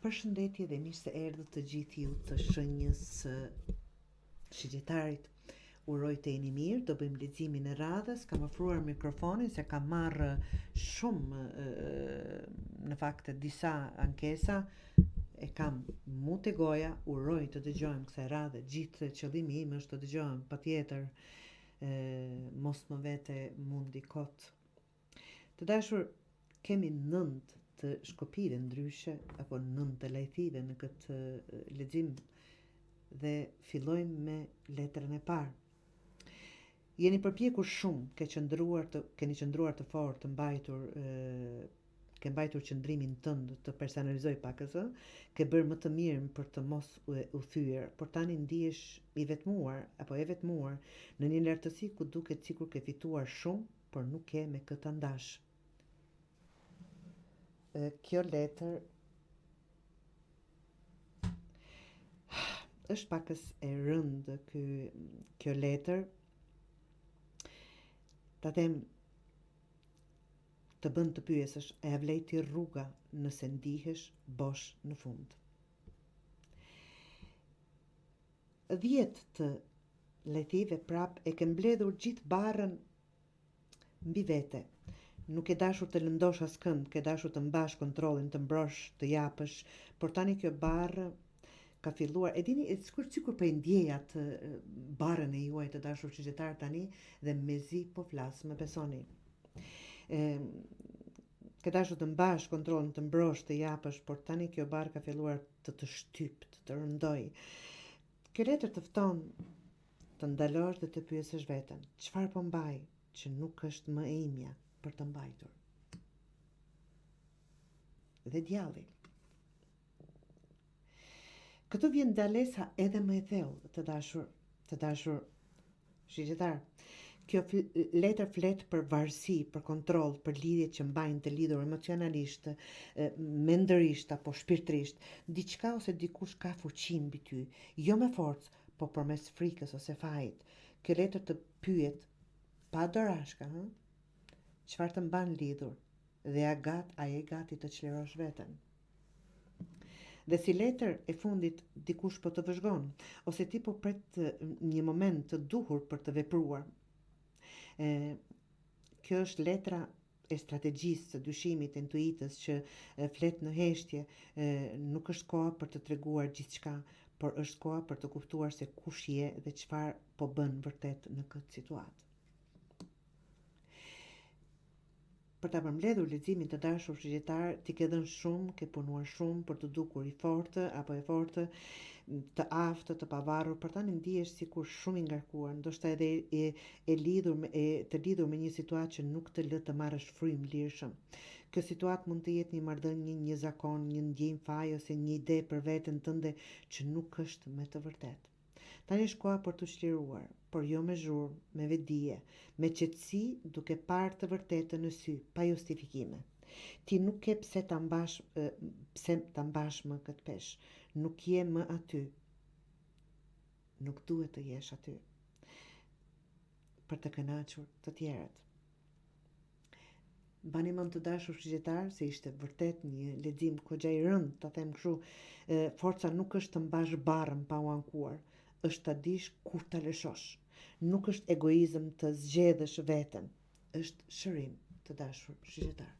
Përshëndetje dhe mirë se erdhët të gjithë ju të shenjës së shigjetarit. Uroj të jeni mirë, do bëjmë leximin e radhës. Kam ofruar mikrofonin se kam marrë shumë në fakt disa ankesa. E kam mu te goja, uroj të dëgjojmë kësaj radhe. Gjithë qëllimi im është të dëgjojmë patjetër, mos më vete mundi kot. Të dashur, kemi 9 të shkopire ndryshe apo 9 të lajthive në këtë lexim dhe fillojmë me letrën e parë. Jeni përpjekur shumë, keni qëndruar të fortë, ke mbajtur qëndrimin tënd të personalizoj pakës, ke bërë më të mirën për të mos u thyer, por tani ndihesh i vetmuar apo e vetmuar në një lartësi ku duket sikur ke fituar shumë, por nuk ke me këtë ndash. Kjo letër është pakës e rëndë. Kjo letër ta them të bën të pyesësh, a ja vlen ti rruga nëse ndihesh bosh në fund. 10 të lajthive prap e ke mbledhur gjithë barrën mbi vete. Nuk e dashur të lëndosh askënd, ke dashur të mbash kontrollin, të mbrosh, të japësh, por tani kjo barrë ka filluar, e dini, sikur po e ndjej atë barrën e juaj të dashur qytetar tani dhe mezi po flas, më besoni. Ke dashur të mbash kontrollin, të mbrosh, të japësh, por tani kjo barrë ka filluar të shtyp, të rëndoj. Kjo letër të fton të ndalosh dhe të pyesësh veten, çfarë po mbaj që nuk është më e imja për të mbajtur. Dhe djalli. Këtu vjen ndalesa edhe më e thellë, të dashur shigjetar. Kjo letër flet për varësi, për kontroll, për lidhjet që mbajnë të lidhur emocionalisht, mendërisht apo shpirtërisht. Diçka ose dikush ka fuqi mbi ty, jo me forcë, po përmes frikës ose fajit. Kjo letër të pyet pa dorashka, çfarë të mban lidhur dhe a je gati të çlirosh veten. Dhe si letër e fundit dikush po të vëzhgon, ose ti po pret një moment të duhur për të vepruar. Kjo është letra e strategjisë, së dyshimit, intuitës që flet në heshtje. Nuk është koha për të treguar gjithçka, por është koha për të kuptuar se kush je dhe çfarë po bën vërtet në këtë situatë. Për ta përmbledhur leximin të dashur shigjetar, ti ke dhënë shumë, ke punuar shumë për të dukur i fortë apo e fortë, të aftë, të pavarur, por tani ndihesh sikur shumë i ngarkuar, ndoshta edhe të lidhur me një situatë që nuk të lë të marrësh frymë lirshëm. Kjo situatë mund të jetë një marrëdhënie, një zakon, një ndjenjë faji ose një ide për veten tënde që nuk është me të vërtetë. Tani është koha për të çliruar, por jo me zhurmë, me vetdije, me qetësi, duke parë të vërtetën në sy, pa justifikime. Ti nuk ke pse ta mbash më këtë peshë, nuk je më aty. Nuk duhet të jesh aty për të kënaqur të tjerët. Bani mend të dashur shigjetar se ishte vërtet një lexim goxha i rënd, ta them kështu. Forca nuk është të mbash barrën pa u ankuar, është ta dish kur ta lëshosh. Nuk është egoizëm të zgjedhësh veten, është shërim, të dashur shigjetar.